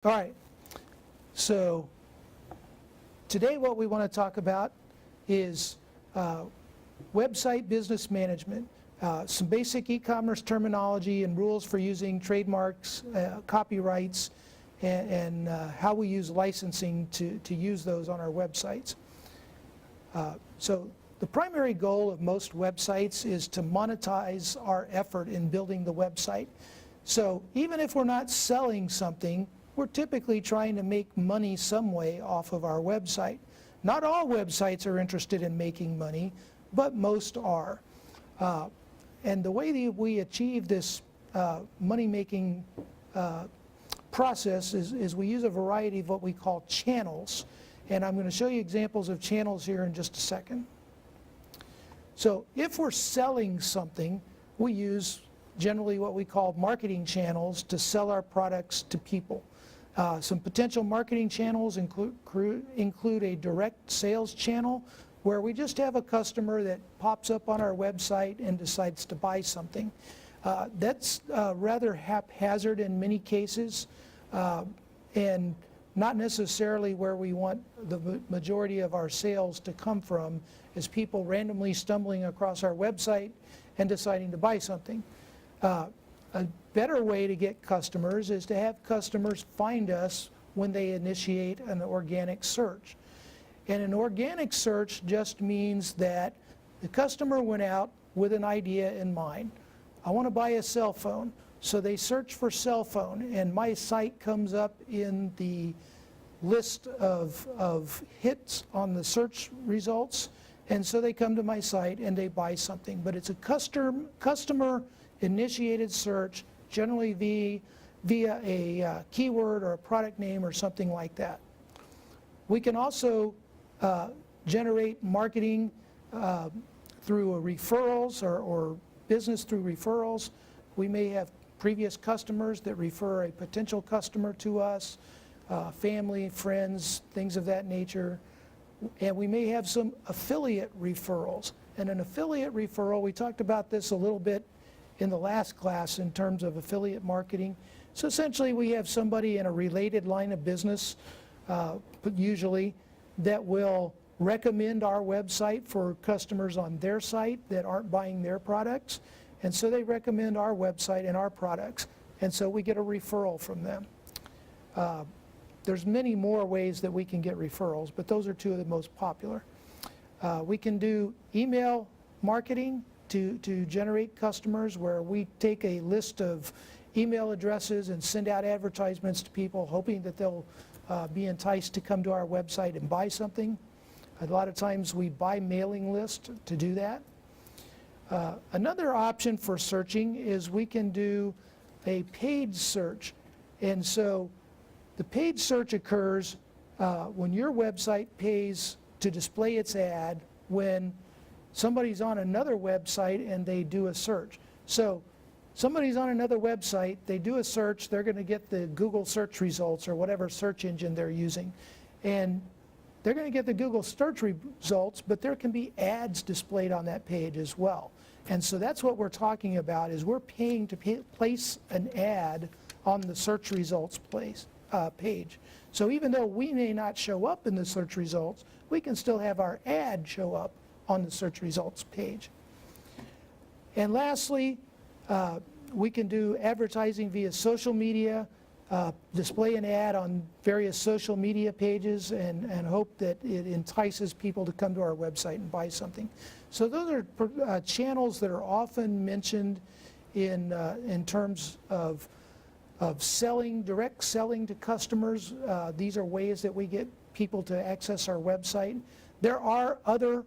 All right, so today what we want to talk about is website business management, some basic e-commerce terminology and rules for using trademarks, copyrights, and how we use licensing to use those on our websites. So the primary goal of most websites is to monetize our effort in building the website. So even if we're not selling something, we're typically trying to make money some way off of our website. Not all websites are interested in making money, but most are. And the way that we achieve this money-making process is we use a variety of what we call channels. And I'm going to show you examples of channels here in just a second. So if we're selling something, we use generally what we call marketing channels to sell our products to people. Some potential marketing channels include a direct sales channel where we just have a customer that pops up on our website and decides to buy something. That's rather haphazard in many cases and not necessarily where we want the majority of our sales to come from, is people randomly stumbling across our website and deciding to buy something. A better way to get customers is to have customers find us when they initiate an organic search. And an organic search just means that the customer went out with an idea in mind. I want to buy a cell phone. So they search for cell phone, and my site comes up in the list of hits on the search results. And so they come to my site and they buy something. But it's a customer-initiated search, generally via a keyword or a product name or something like that. We can also generate marketing through referrals or business through referrals. We may have previous customers that refer a potential customer to us, family, friends, things of that nature. And we may have some affiliate referrals. And an affiliate referral, we talked about this a little bit in the last class in terms of affiliate marketing. So essentially we have somebody in a related line of business, usually, that will recommend our website for customers on their site that aren't buying their products. And so they recommend our website and our products. And so we get a referral from them. There's many more ways that we can get referrals, but those are two of the most popular. We can do email marketing to generate customers, where we take a list of email addresses and send out advertisements to people hoping that they'll be enticed to come to our website and buy something. A lot of times we buy mailing lists to do that. Another option for searching is we can do a paid search. And so the paid search occurs when your website pays to display its ad when somebody's on another website and they do a search. So somebody's on another website, they do a search, they're going to get the Google search results or whatever search engine they're using. And they're going to get the Google search results, but there can be ads displayed on that page as well. And so that's what we're talking about, is we're paying to place an ad on the search results page. So even though we may not show up in the search results, we can still have our ad show up on the search results page. And lastly, we can do advertising via social media, display an ad on various social media pages and hope that it entices people to come to our website and buy something. So those are channels that are often mentioned in terms of selling, direct selling to customers. These are ways that we get people to access our website. There are other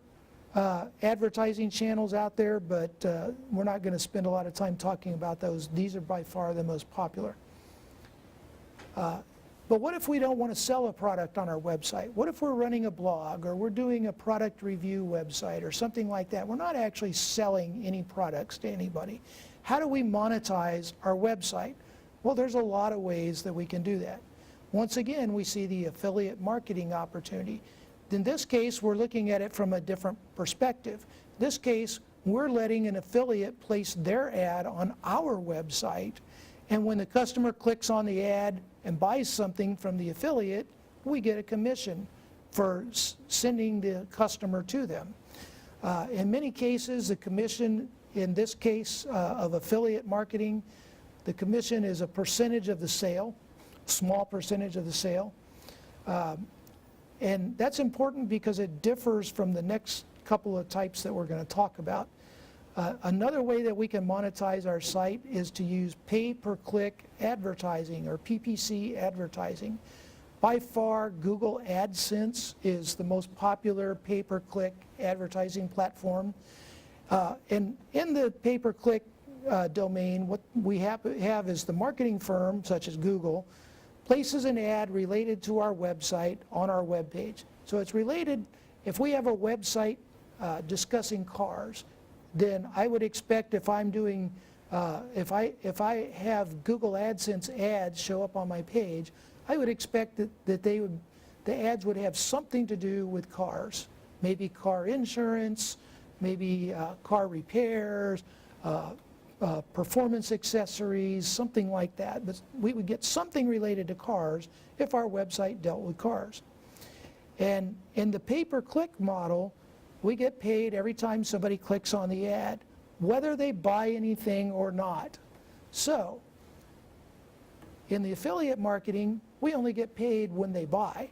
advertising channels out there, but we're not going to spend a lot of time talking about those. These are by far the most popular. But what if we don't want to sell a product on our website? What if we're running a blog, or we're doing a product review website or something like that? We're not actually selling any products to anybody. How do we monetize our website? Well, there's a lot of ways that we can do that. Once again, we see the affiliate marketing opportunity. In this case, we're looking at it from a different perspective. In this case, we're letting an affiliate place their ad on our website, and when the customer clicks on the ad and buys something from the affiliate, we get a commission for sending the customer to them. In many cases, the commission, in this case of affiliate marketing, the commission is a percentage of the sale, small percentage of the sale. And that's important because it differs from the next couple of types that we're going to talk about. Another way that we can monetize our site is to use pay-per-click advertising, or PPC advertising. By far, Google AdSense is the most popular pay-per-click advertising platform. And in the pay-per-click domain, what we have is the marketing firm, such as Google, places an ad related to our website on our web page. So it's related. If we have a website discussing cars, then I would expect if I'm doing, if I have Google AdSense ads show up on my page, I would expect that the ads would have something to do with cars, maybe car insurance, maybe car repairs, performance accessories, something like that. But we would get something related to cars if our website dealt with cars. And in the pay-per-click model, we get paid every time somebody clicks on the ad, whether they buy anything or not. So, in the affiliate marketing, we only get paid when they buy.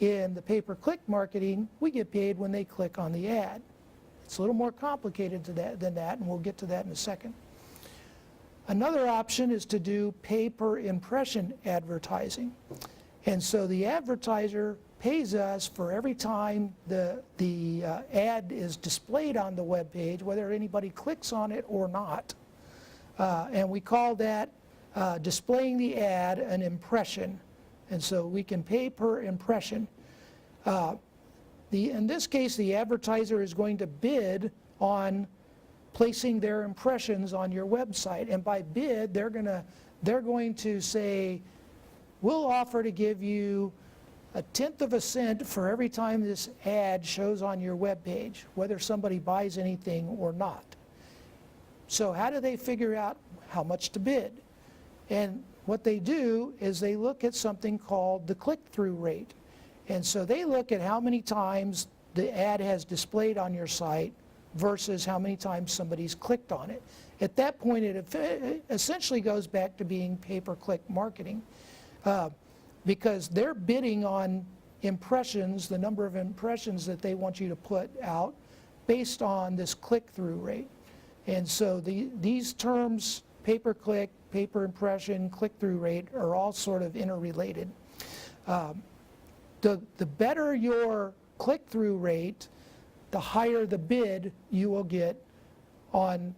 In the pay-per-click marketing, we get paid when they click on the ad. It's a little more complicated than that, and we'll get to that in a second. Another option is to do pay-per-impression advertising. And so the advertiser pays us for every time the ad is displayed on the web page, whether anybody clicks on it or not. And we call that displaying the ad an impression. And so we can pay per impression. In this case, the advertiser is going to bid on placing their impressions on your website. And by bid, they're going to say, we'll offer to give you 1/10 of a cent for every time this ad shows on your web page, whether somebody buys anything or not. So how do they figure out how much to bid? And what they do is they look at something called the click-through rate. And so they look at how many times the ad has displayed on your site versus how many times somebody's clicked on it. At that point, it essentially goes back to being pay-per-click marketing. Because they're bidding on impressions, the number of impressions that they want you to put out based on this click-through rate. And so these terms, pay-per-click, pay-per-impression, click-through rate, are all sort of interrelated. The better your click-through rate, the higher the bid you will get on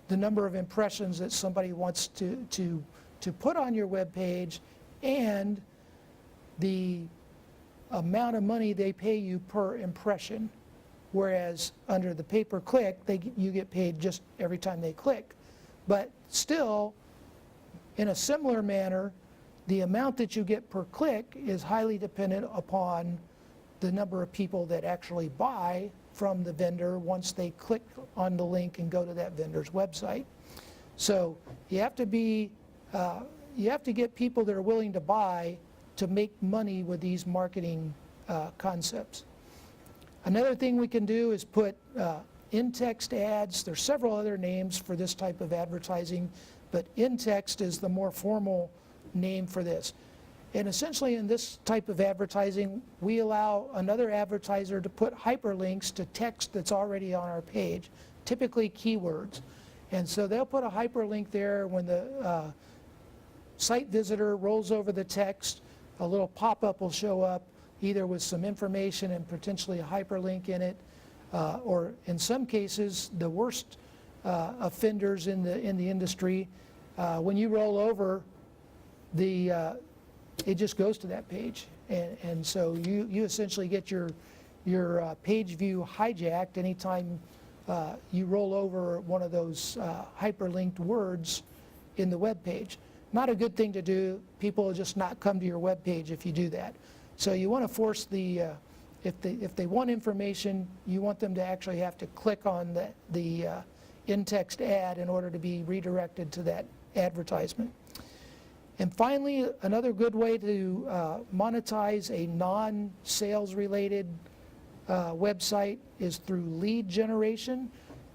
the number of impressions that somebody wants to put on your web page, and the amount of money they pay you per impression. Whereas under the pay-per-click, you get paid just every time they click. But still, in a similar manner, the amount that you get per click is highly dependent upon the number of people that actually buy from the vendor once they click on the link and go to that vendor's website. So you have to get people that are willing to buy to make money with these marketing concepts. Another thing we can do is put in-text ads. There's several other names for this type of advertising, but in-text is the more formal name for this. And essentially in this type of advertising, we allow another advertiser to put hyperlinks to text that's already on our page, typically keywords. And so they'll put a hyperlink there. When the site visitor rolls over the text, a little pop-up will show up, either with some information and potentially a hyperlink in it, or in some cases, the worst offenders in the industry, when you roll over, it just goes to that page, and so you essentially get your page view hijacked anytime you roll over one of those hyperlinked words in the web page. Not a good thing to do. People will just not come to your web page if you do that. So you want to force if they want information, you want them to actually have to click on the in-text ad in order to be redirected to that advertisement. And finally, another good way to monetize a non-sales related website is through lead generation,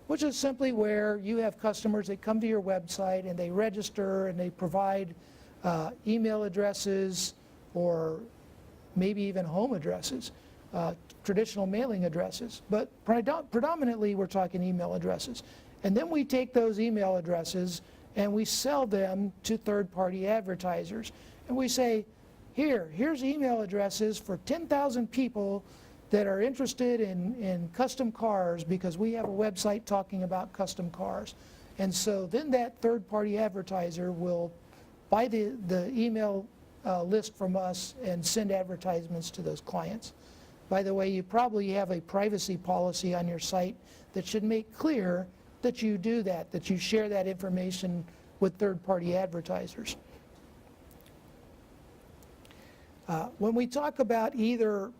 which is simply where you have customers that come to your website and they register and they provide email addresses or maybe even home addresses, traditional mailing addresses. But predominantly we're talking email addresses. And then we take those email addresses and we sell them to third-party advertisers. And we say, here's email addresses for 10,000 people that are interested in custom cars because we have a website talking about custom cars. And so then that third-party advertiser will buy the email list from us and send advertisements to those clients. By the way, you probably have a privacy policy on your site that should make clear that you do that you share that information with third-party advertisers. When we talk about either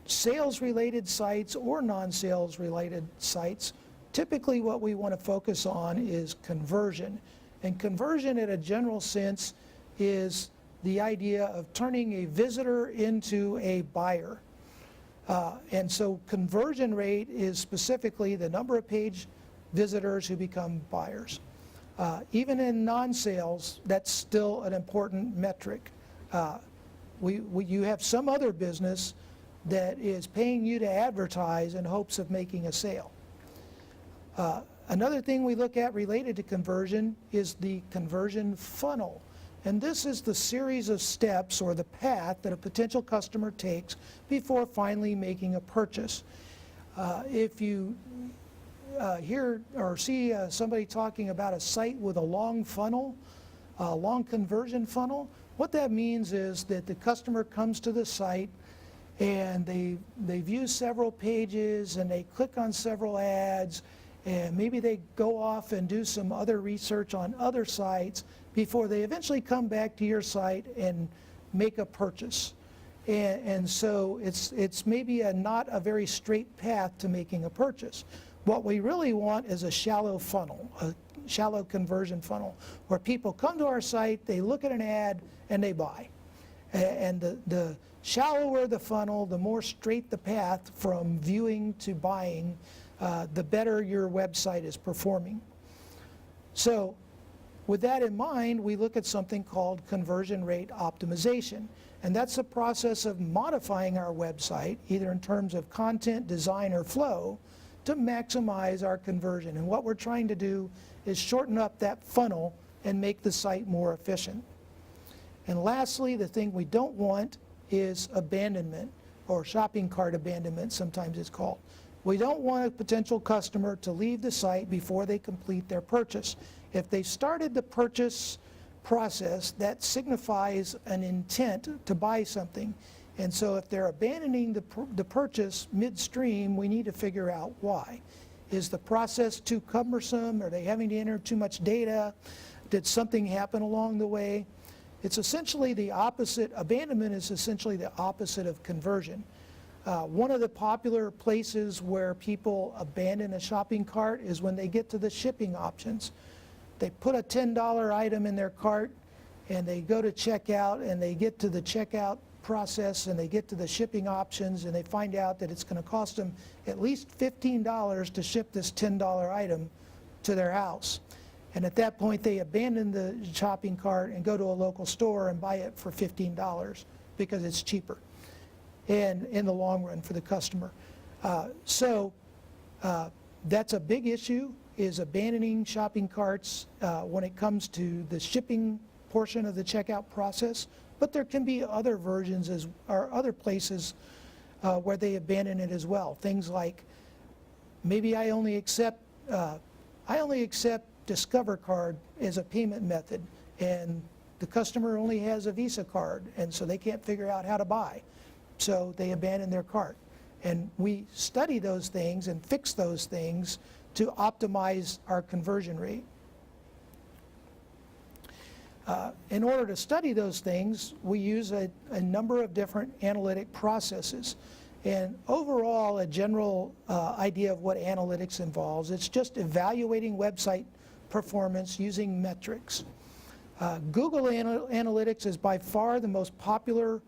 sales-related sites or non-sales related sites, typically what we want to focus on is conversion. And conversion in a general sense is the idea of turning a visitor into a buyer. And so conversion rate is specifically the number of page visitors who become buyers. Even in non-sales, that's still an important metric. You have some other business that is paying you to advertise in hopes of making a sale. Another thing we look at related to conversion is the conversion funnel. And this is the series of steps or the path that a potential customer takes before finally making a purchase. If you hear or see somebody talking about a site with a long funnel, a long conversion funnel, what that means is that the customer comes to the site and they view several pages and they click on several ads and maybe they go off and do some other research on other sites before they eventually come back to your site and make a purchase. And so it's maybe not a very straight path to making a purchase. What we really want is a shallow funnel, a shallow conversion funnel, where people come to our site, they look at an ad, and they buy. And the shallower the funnel, the more straight the path from viewing to buying, the better your website is performing. So with that in mind, we look at something called conversion rate optimization. And that's the process of modifying our website, either in terms of content, design, or flow, to maximize our conversion. And what we're trying to do is shorten up that funnel and make the site more efficient. And lastly, the thing we don't want is abandonment, or shopping cart abandonment, sometimes it's called. We don't want a potential customer to leave the site before they complete their purchase. If they started the purchase process, that signifies an intent to buy something. And so if they're abandoning the purchase midstream, we need to figure out why. Is the process too cumbersome? Are they having to enter too much data? Did something happen along the way? It's essentially the opposite. Abandonment is essentially the opposite of conversion. One of the popular places where people abandon a shopping cart is when they get to the shipping options. They put a $10 item in their cart and they go to checkout and they get to the checkout process and they get to the shipping options and they find out that it's going to cost them at least $15 to ship this $10 item to their house. And at that point they abandon the shopping cart and go to a local store and buy it for $15 because it's cheaper and in the long run for the customer. That's a big issue, is abandoning shopping carts when it comes to the shipping portion of the checkout process. But there can be other versions or other places where they abandon it as well. Things like maybe I only accept Discover card as a payment method, and the customer only has a Visa card, and so they can't figure out how to buy. So they abandon their cart. And we study those things and fix those things to optimize our conversion rate. In order to study those things, we use a number of different analytic processes. And overall, a general idea of what analytics involves, it's just evaluating website performance using metrics. Google Analytics is by far the most popular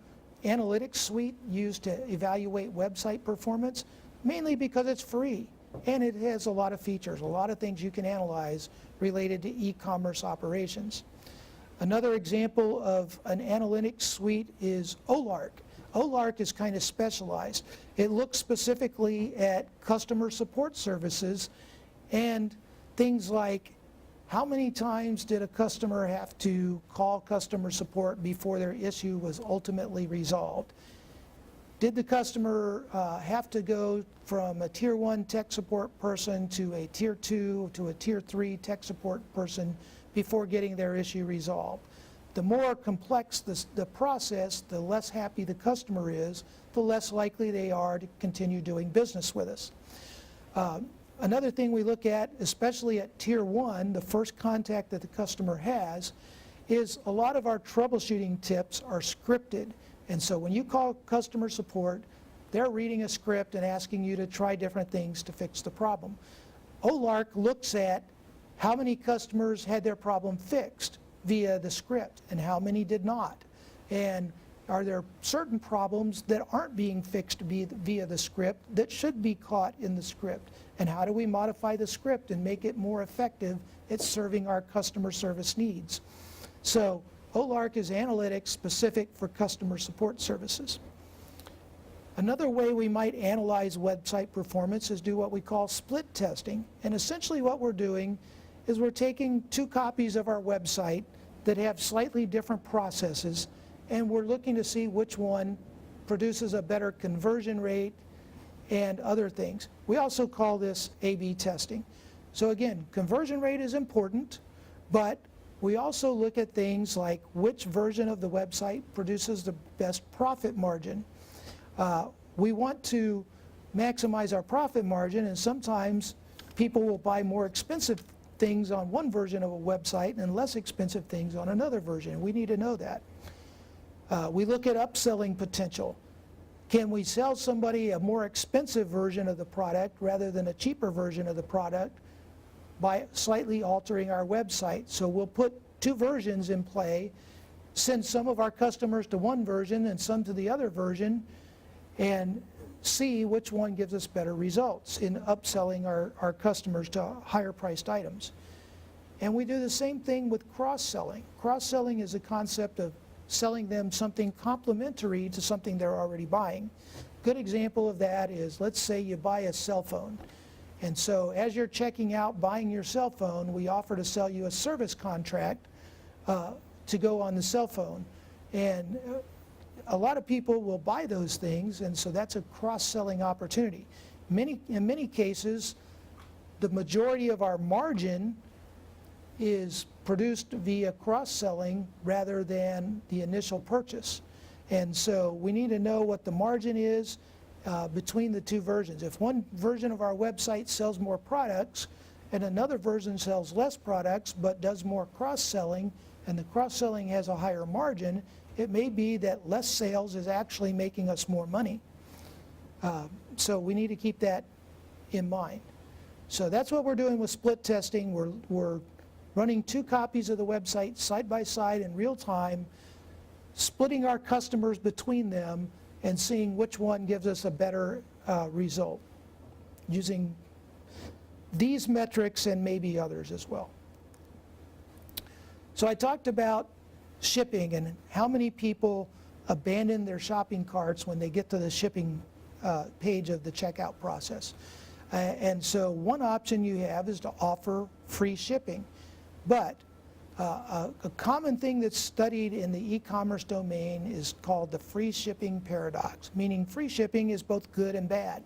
analytics suite used to evaluate website performance, mainly because it's free and it has a lot of features, a lot of things you can analyze related to e-commerce operations. Another example of an analytics suite is OLARC. OLARC is kind of specialized. It looks specifically at customer support services and things like how many times did a customer have to call customer support before their issue was ultimately resolved? Did the customer have to go from a Tier 1 tech support person to a Tier 2 to a Tier 3 tech support person before getting their issue resolved? The more complex the process, the less happy the customer is, the less likely they are to continue doing business with us. Another thing we look at, especially at Tier 1, the first contact that the customer has, is a lot of our troubleshooting tips are scripted. And so when you call customer support, they're reading a script and asking you to try different things to fix the problem. OLARC looks at how many customers had their problem fixed via the script and how many did not. And are there certain problems that aren't being fixed via the script that should be caught in the script? And how do we modify the script and make it more effective at serving our customer service needs? So OLARC is analytics specific for customer support services. Another way we might analyze website performance is do what we call split testing. And essentially what we're doing is we're taking two copies of our website that have slightly different processes, and we're looking to see which one produces a better conversion rate and other things. We also call this A/B testing. So again, conversion rate is important, but we also look at things like which version of the website produces the best profit margin. We want to maximize our profit margin, and sometimes people will buy more expensive things on one version of a website and less expensive things on another version. We need to know that. We look at upselling potential. Can we sell somebody a more expensive version of the product rather than a cheaper version of the product by slightly altering our website? So we'll put two versions in play, send some of our customers to one version and some to the other version, and see which one gives us better results in upselling our customers to higher priced items. And we do the same thing with cross-selling. Cross-selling is a concept of selling them something complementary to something they're already buying. Good example of that is, let's say you buy a cell phone. And so as you're checking out buying your cell phone, we offer to sell you a service contract to go on the cell phone. And a lot of people will buy those things, and so that's a cross-selling opportunity. In many cases, the majority of our margin is produced via cross-selling rather than the initial purchase. And so we need to know what the margin is between the two versions. If one version of our website sells more products and another version sells less products but does more cross-selling, and the cross-selling has a higher margin, it may be that less sales is actually making us more money. So we need to keep that in mind. So that's what we're doing with split testing. We're running two copies of the website side by side in real time, splitting our customers between them and seeing which one gives us a better result using these metrics and maybe others as well. So I talked about shipping and how many people abandon their shopping carts when they get to the shipping page of the checkout process. And so one option you have is to offer free shipping. But a common thing that's studied in the e-commerce domain is called the free shipping paradox, meaning free shipping is both good and bad.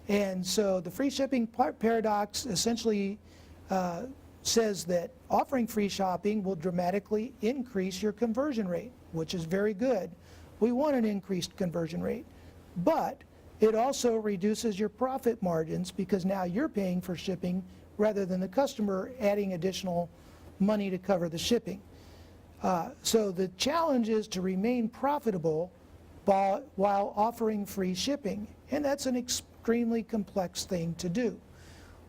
And so the free shipping paradox essentially says that offering free shopping will dramatically increase your conversion rate, which is very good. We want an increased conversion rate. But it also reduces your profit margins because now you're paying for shipping rather than the customer adding additional money to cover the shipping. So the challenge is to remain profitable while offering free shipping. And that's an extremely complex thing to do.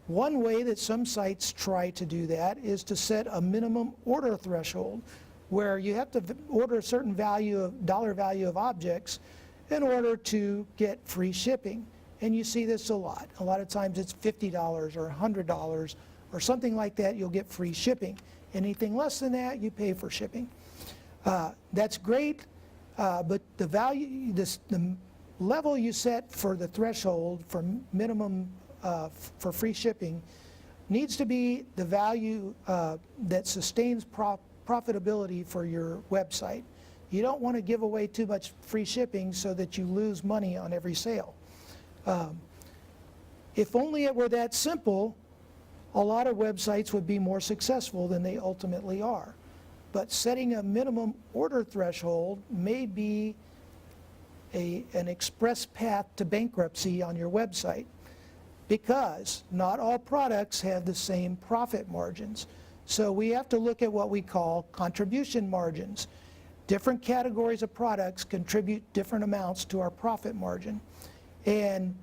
One way that some sites try to do that is to set a minimum order threshold where you have to order a certain dollar value of objects in order to get free shipping. And you see this a lot. A lot of times it's $50 or $100 or something like that, you'll get free shipping. Anything less than that, you pay for shipping. That's great, but the level you set for the threshold for minimum for free shipping needs to be the value that sustains profitability for your website. You don't want to give away too much free shipping so that you lose money on every sale. If only it were that simple, a lot of websites would be more successful than they ultimately are. But setting a minimum order threshold may be an express path to bankruptcy on your website, because not all products have the same profit margins. So we have to look at what we call contribution margins. Different categories of products contribute different amounts to our profit margin. And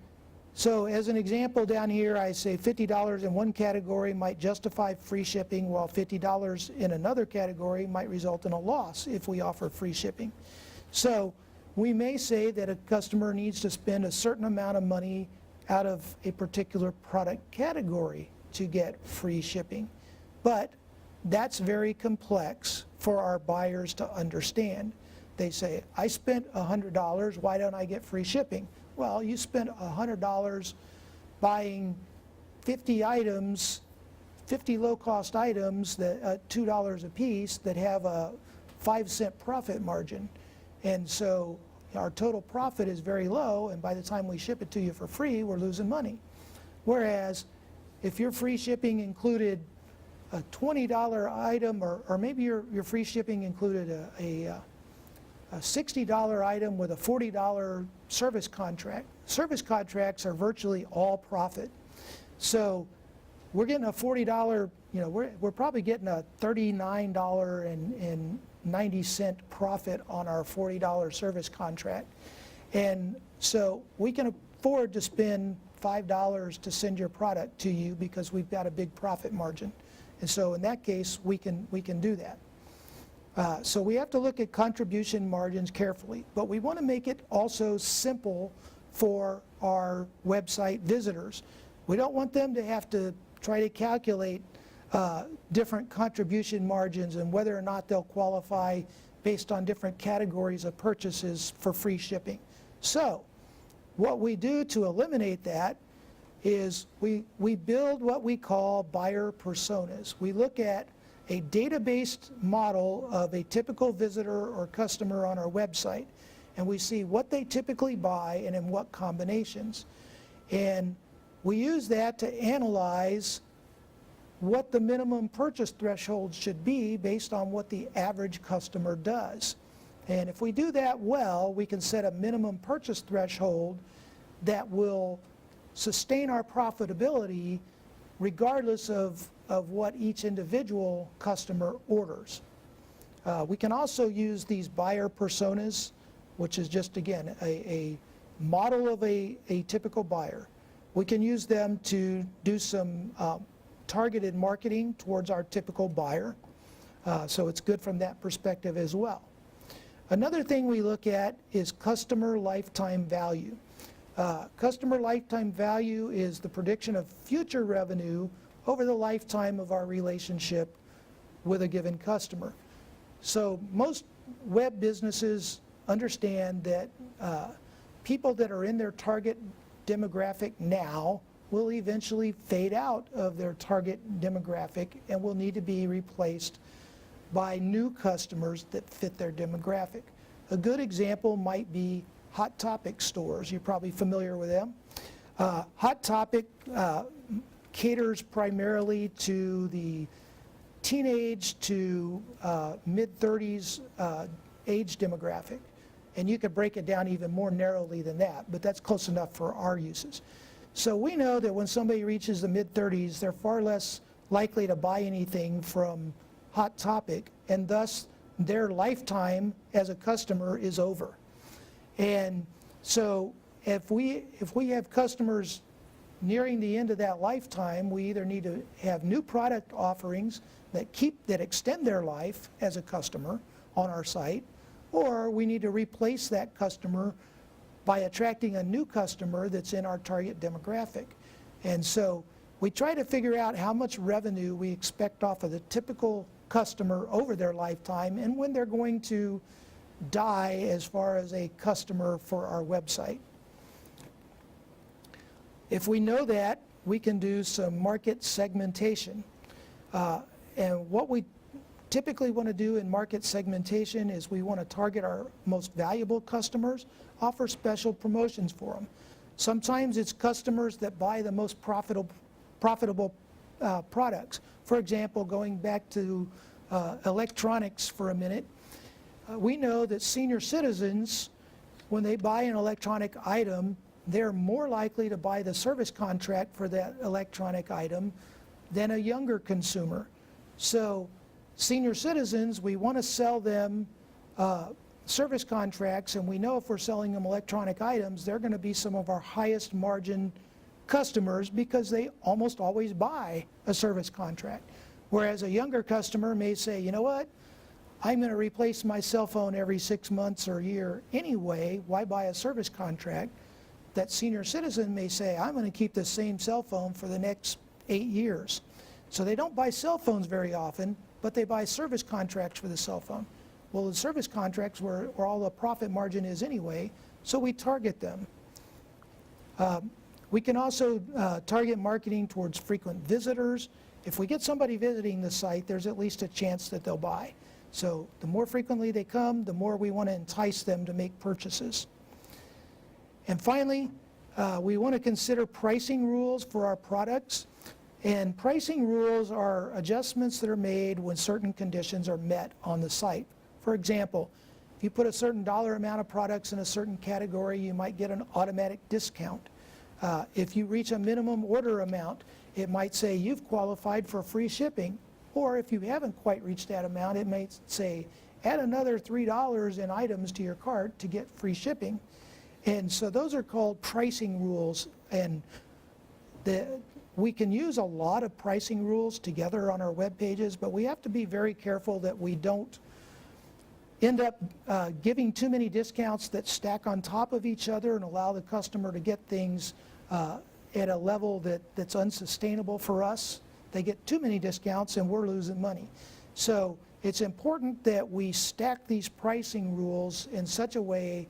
so as an example down here, I say $50 in one category might justify free shipping, while $50 in another category might result in a loss if we offer free shipping. So we may say that a customer needs to spend a certain amount of money out of a particular product category to get free shipping. But that's very complex for our buyers to understand. They say, I spent $100, why don't I get free shipping? Well, you spent $100 buying 50 items, 50 low-cost items that $2 a piece that have a 5-cent profit margin. And so our total profit is very low, and by the time we ship it to you for free, we're losing money. Whereas if your free shipping included a $20 item, or maybe your free shipping included a $60 item with a $40 service contract. Service contracts are virtually all profit. So we're getting a $40, we're probably getting a $39.90 profit on our $40 service contract. And so we can afford to spend $5 to send your product to you because we've got a big profit margin. And so in that case, we can do that. So we have to look at contribution margins carefully, but we want to make it also simple for our website visitors. We don't want them to have to try to calculate different contribution margins and whether or not they'll qualify based on different categories of purchases for free shipping. So what we do to eliminate that is we build what we call buyer personas. We look at a data-based model of a typical visitor or customer on our website, and we see what they typically buy and in what combinations. And we use that to analyze what the minimum purchase threshold should be based on what the average customer does. And if we do that well, we can set a minimum purchase threshold that will sustain our profitability regardless of what each individual customer orders. We can also use these buyer personas, which is just, again, a model of a typical buyer. We can use them to do some targeted marketing towards our typical buyer. So it's good from that perspective as well. Another thing we look at is customer lifetime value. Customer lifetime value is the prediction of future revenue over the lifetime of our relationship with a given customer. So most web businesses understand that people that are in their target demographic now will eventually fade out of their target demographic and will need to be replaced by new customers that fit their demographic. A good example might be Hot Topic stores. You're probably familiar with them. Hot Topic caters primarily to the teenage to mid-30s age demographic. And you could break it down even more narrowly than that, but that's close enough for our uses. So we know that when somebody reaches the mid-30s, they're far less likely to buy anything from Hot Topic, and thus their lifetime as a customer is over. And so if we have customers nearing the end of that lifetime, we either need to have new product offerings that extend their life as a customer on our site, or we need to replace that customer by attracting a new customer that's in our target demographic. And so we try to figure out how much revenue we expect off of the typical customer over their lifetime and when they're going to die as far as a customer for our website. If we know that, we can do some market segmentation. And what we typically want to do in market segmentation is we want to target our most valuable customers, offer special promotions for them. Sometimes it's customers that buy the most profitable products. For example, going back to electronics for a minute, we know that senior citizens, when they buy an electronic item, they're more likely to buy the service contract for that electronic item than a younger consumer. So senior citizens, we want to sell them service contracts, and we know if we're selling them electronic items, they're going to be some of our highest margin customers because they almost always buy a service contract. Whereas a younger customer may say, you know what, I'm going to replace my cell phone every 6 months or a year anyway, why buy a service contract? That senior citizen may say, I'm going to keep the same cell phone for the next 8 years. So they don't buy cell phones very often, but they buy service contracts for the cell phone. Well, the service contracts where all the profit margin is anyway, so we target them. We can also target marketing towards frequent visitors. If we get somebody visiting the site, there's at least a chance that they'll buy. So the more frequently they come, the more we want to entice them to make purchases. And finally, we want to consider pricing rules for our products. And pricing rules are adjustments that are made when certain conditions are met on the site. For example, if you put a certain dollar amount of products in a certain category, you might get an automatic discount. If you reach a minimum order amount, it might say you've qualified for free shipping. Or if you haven't quite reached that amount, it may say add another $3 in items to your cart to get free shipping. And so those are called pricing rules, and we can use a lot of pricing rules together on our web pages, but we have to be very careful that we don't end up giving too many discounts that stack on top of each other and allow the customer to get things at a level that's unsustainable for us. They get too many discounts and we're losing money. So it's important that we stack these pricing rules in such a way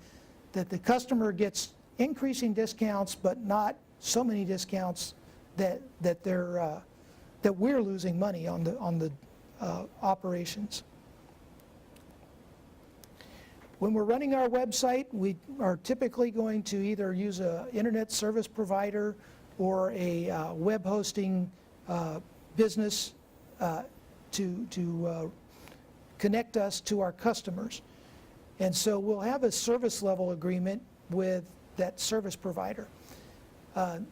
that the customer gets increasing discounts, but not so many discounts that we're losing money on the operations. When we're running our website, we are typically going to either use an internet service provider or a web hosting business to connect us to our customers. And so we'll have a service level agreement with that service provider.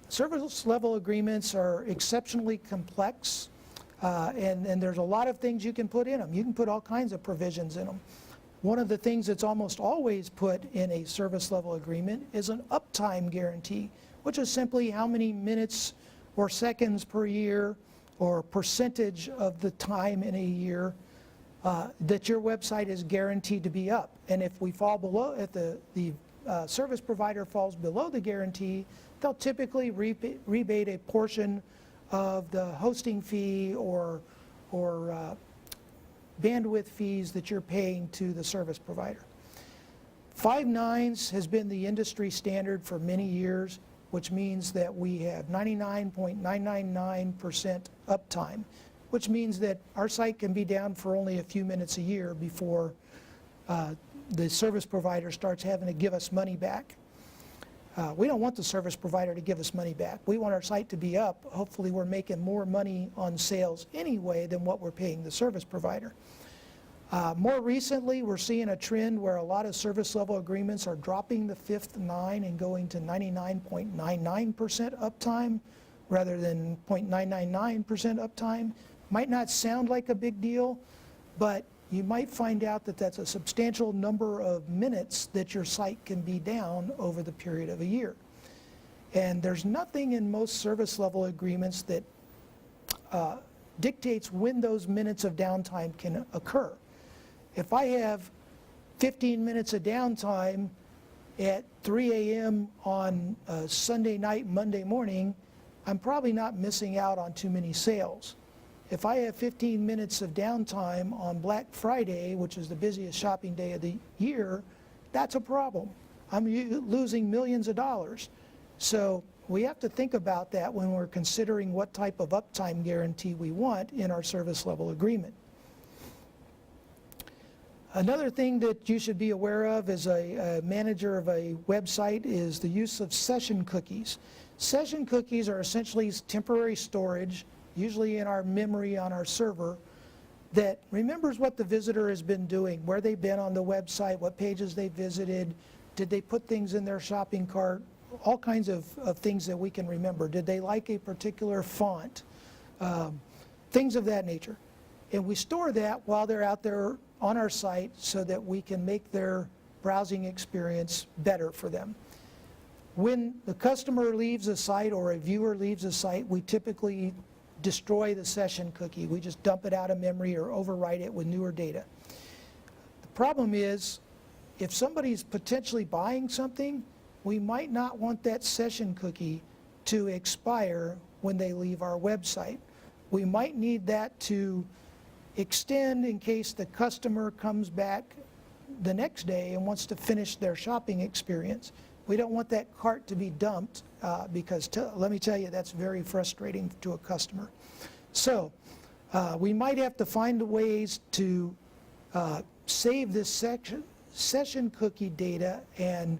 Service level agreements are exceptionally complex, and there's a lot of things you can put in them. You can put all kinds of provisions in them. One of the things that's almost always put in a service level agreement is an uptime guarantee, which is simply how many minutes or seconds per year or percentage of the time in a year that your website is guaranteed to be up. And if we fall below, if the service provider falls below the guarantee, they'll typically rebate a portion of the hosting fee or bandwidth fees that you're paying to the service provider. 5 nines has been the industry standard for many years, which means that we have 99.999% uptime, which means that our site can be down for only a few minutes a year before the service provider starts having to give us money back. We don't want the service provider to give us money back. We want our site to be up. Hopefully we're making more money on sales anyway than what we're paying the service provider. More recently, we're seeing a trend where a lot of service level agreements are dropping the 5th 9 and going to 99.99% uptime rather than 0.999% uptime. Might not sound like a big deal, but you might find out that that's a substantial number of minutes that your site can be down over the period of a year. And there's nothing in most service level agreements that dictates when those minutes of downtime can occur. If I have 15 minutes of downtime at 3 a.m. on Sunday night, Monday morning, I'm probably not missing out on too many sales. If I have 15 minutes of downtime on Black Friday, which is the busiest shopping day of the year, that's a problem. I'm losing millions of dollars. So we have to think about that when we're considering what type of uptime guarantee we want in our service level agreement. Another thing that you should be aware of as a manager of a website is the use of session cookies. Session cookies are essentially temporary storage, usually in our memory on our server, that remembers what the visitor has been doing, where they've been on the website, what pages they visited, did they put things in their shopping cart, all kinds of things that we can remember. Did they like a particular font? Things of that nature. And we store that while they're out there on our site so that we can make their browsing experience better for them. When the customer leaves a site or a viewer leaves a site, we typically destroy the session cookie. We just dump it out of memory or overwrite it with newer data. The problem is, if somebody's potentially buying something, we might not want that session cookie to expire when they leave our website. We might need that to extend in case the customer comes back the next day and wants to finish their shopping experience. We don't want that cart to be dumped because let me tell you, that's very frustrating to a customer. So we might have to find ways to save this session cookie data and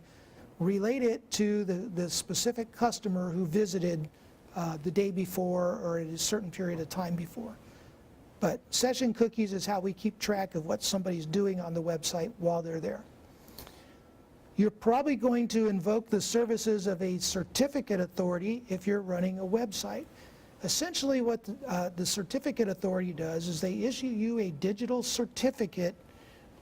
relate it to the specific customer who visited the day before or at a certain period of time before. But session cookies is how we keep track of what somebody's doing on the website while they're there. You're probably going to invoke the services of a certificate authority if you're running a website. Essentially what the certificate authority does is they issue you a digital certificate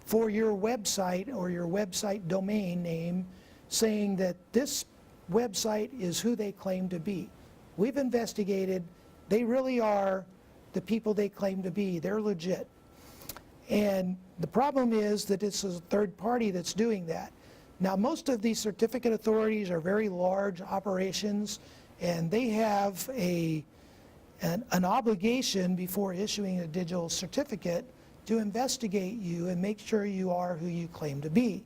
for your website or your website domain name saying that this website is who they claim to be. We've investigated, they really are the people they claim to be. They're legit. And the problem is that it's a third party that's doing that. Now, most of these certificate authorities are very large operations, and they have an obligation before issuing a digital certificate to investigate you and make sure you are who you claim to be.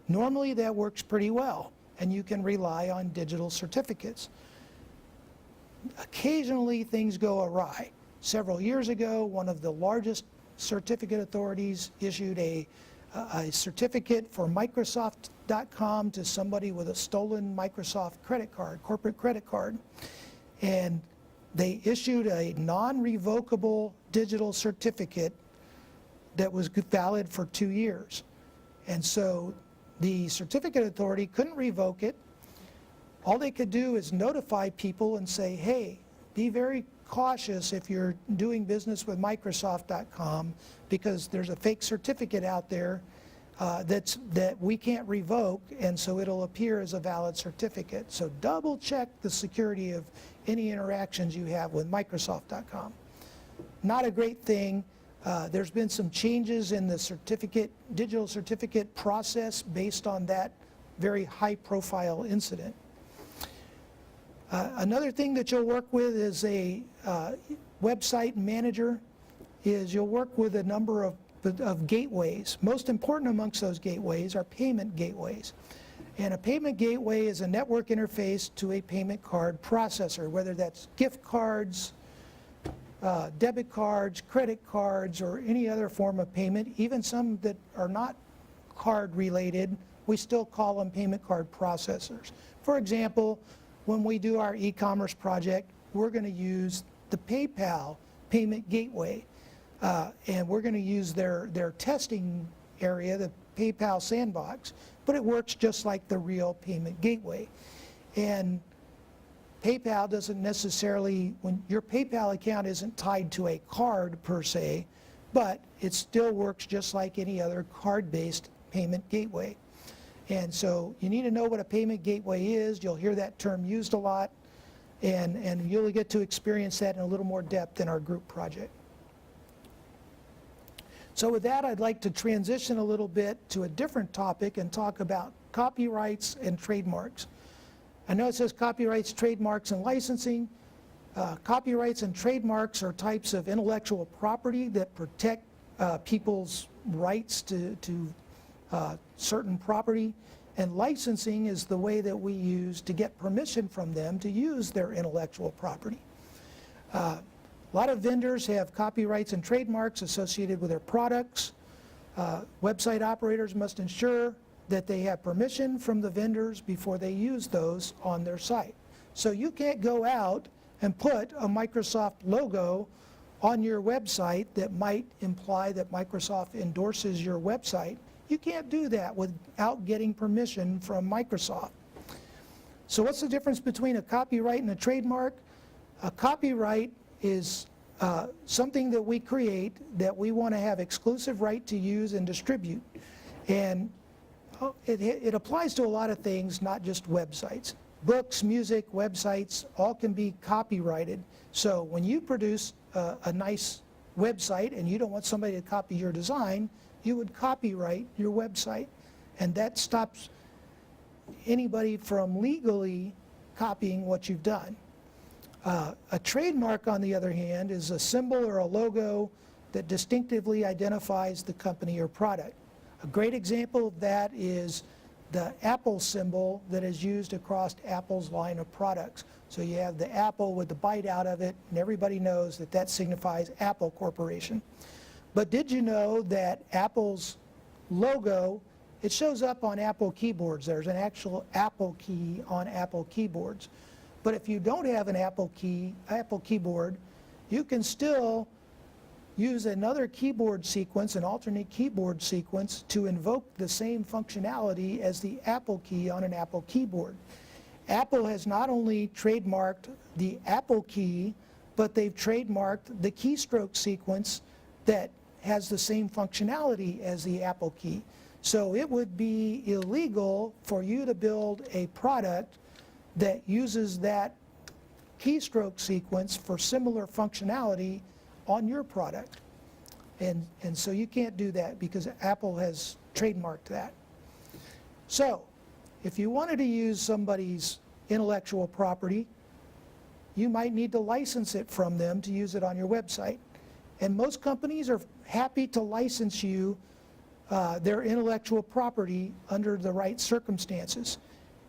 Normally, that works pretty well, and you can rely on digital certificates. Occasionally, things go awry. Several years ago, one of the largest certificate authorities issued a certificate for Microsoft.com to somebody with a stolen Microsoft credit card, corporate credit card. And they issued a non-revocable digital certificate that was valid for 2 years. And so the certificate authority couldn't revoke it. All they could do is notify people and say, hey, be very cautious if you're doing business with Microsoft.com because there's a fake certificate out there that we can't revoke, and so it'll appear as a valid certificate. So double check the security of any interactions you have with Microsoft.com. Not a great thing. There's been some changes in the digital certificate process based on that very high-profile incident. Another thing that you'll work with as a website manager is you'll work with a number of gateways. Most important amongst those gateways are payment gateways. And a payment gateway is a network interface to a payment card processor, whether that's gift cards, debit cards, credit cards, or any other form of payment, even some that are not card related, we still call them payment card processors. For example, when we do our e-commerce project, we're going to use the PayPal payment gateway. And we're going to use their testing area, the PayPal sandbox, but it works just like the real payment gateway. And PayPal doesn't necessarily, when your PayPal account isn't tied to a card per se, but it still works just like any other card-based payment gateway. And so you need to know what a payment gateway is. You'll hear that term used a lot, and you'll get to experience that in a little more depth in our group project. So with that, I'd like to transition a little bit to a different topic and talk about copyrights and trademarks. I know it says copyrights, trademarks, and licensing. Copyrights and trademarks are types of intellectual property that protect people's rights to certain property, and licensing is the way that we use to get permission from them to use their intellectual property. A lot of vendors have copyrights and trademarks associated with their products. Website operators must ensure that they have permission from the vendors before they use those on their site. So you can't go out and put a Microsoft logo on your website that might imply that Microsoft endorses your website. You can't do that without getting permission from Microsoft. So what's the difference between a copyright and a trademark? A copyright is something that we create that we want to have exclusive right to use and distribute. And it applies to a lot of things, not just websites. Books, music, websites, all can be copyrighted. So when you produce a nice website and you don't want somebody to copy your design, you would copyright your website. And that stops anybody from legally copying what you've done. A trademark, on the other hand, is a symbol or a logo that distinctively identifies the company or product. A great example of that is the Apple symbol that is used across Apple's line of products. So you have the apple with the bite out of it, and everybody knows that that signifies Apple Corporation. But did you know that Apple's logo, it shows up on Apple keyboards. There's an actual Apple key on Apple keyboards. But if you don't have an Apple keyboard, you can still use another keyboard sequence, an alternate keyboard sequence, to invoke the same functionality as the Apple key on an Apple keyboard. Apple has not only trademarked the Apple key, but they've trademarked the keystroke sequence that has the same functionality as the Apple key. So it would be illegal for you to build a product that uses that keystroke sequence for similar functionality on your product. And so you can't do that because Apple has trademarked that. So if you wanted to use somebody's intellectual property, you might need to license it from them to use it on your website. And most companies are happy to license you their intellectual property under the right circumstances.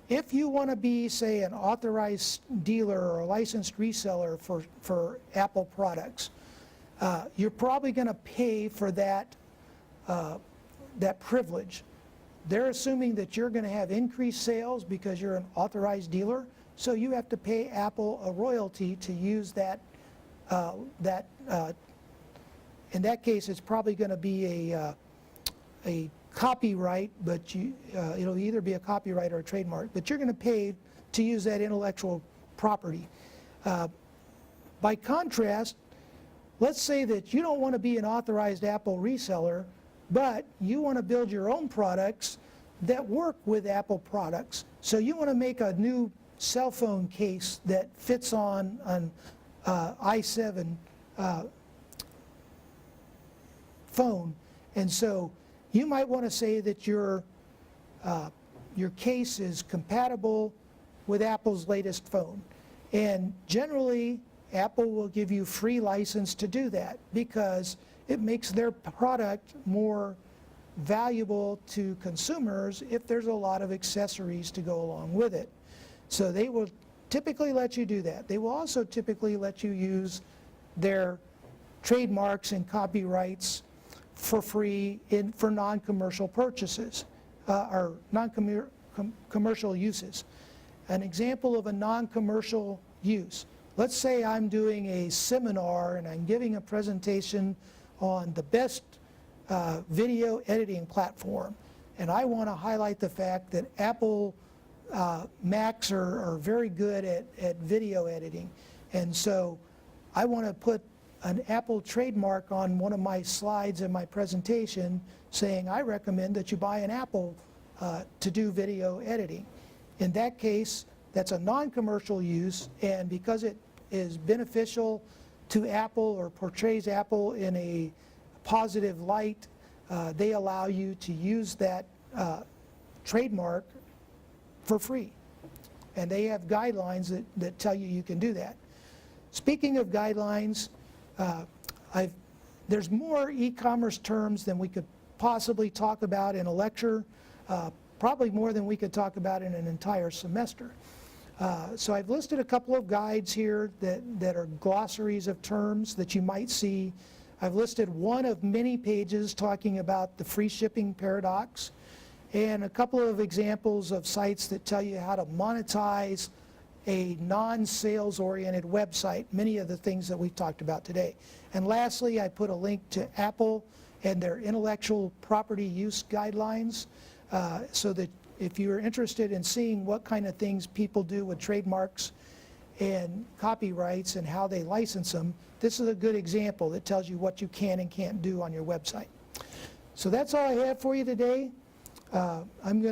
If you want to be, say, an authorized dealer or a licensed reseller for Apple products, you're probably going to pay for that privilege. They're assuming that you're going to have increased sales because you're an authorized dealer, so you have to pay Apple a royalty to use that. In that case, it's probably going to be a copyright, but it'll either be a copyright or a trademark, but you're going to pay to use that intellectual property. By contrast, let's say that you don't want to be an authorized Apple reseller, but you want to build your own products that work with Apple products. So you want to make a new cell phone case that fits on an i7 phone. And so you might want to say that your case is compatible with Apple's latest phone. And generally, Apple will give you free license to do that because it makes their product more valuable to consumers if there's a lot of accessories to go along with it. So they will typically let you do that. They will also typically let you use their trademarks and copyrights for free for non-commercial purchases or non-commercial uses. An example of a non-commercial use. Let's say I'm doing a seminar and I'm giving a presentation on the best video editing platform, and I want to highlight the fact that Apple Macs are very good at video editing, and so I want to put an Apple trademark on one of my slides in my presentation saying I recommend that you buy an Apple to do video editing. In that case, that's a non-commercial use, and because it is beneficial to Apple or portrays Apple in a positive light, they allow you to use that trademark for free. And they have guidelines that tell you can do that. Speaking of guidelines, there's more e-commerce terms than we could possibly talk about in a lecture, probably more than we could talk about in an entire semester. So I've listed a couple of guides here that are glossaries of terms that you might see. I've listed one of many pages talking about the free shipping paradox, and a couple of examples of sites that tell you how to monetize a non-sales oriented website, many of the things that we've talked about today. And lastly, I put a link to Apple and their intellectual property use guidelines, so that if you're interested in seeing what kind of things people do with trademarks and copyrights and how they license them, this is a good example that tells you what you can and can't do on your website. So that's all I have for you today. I'm going to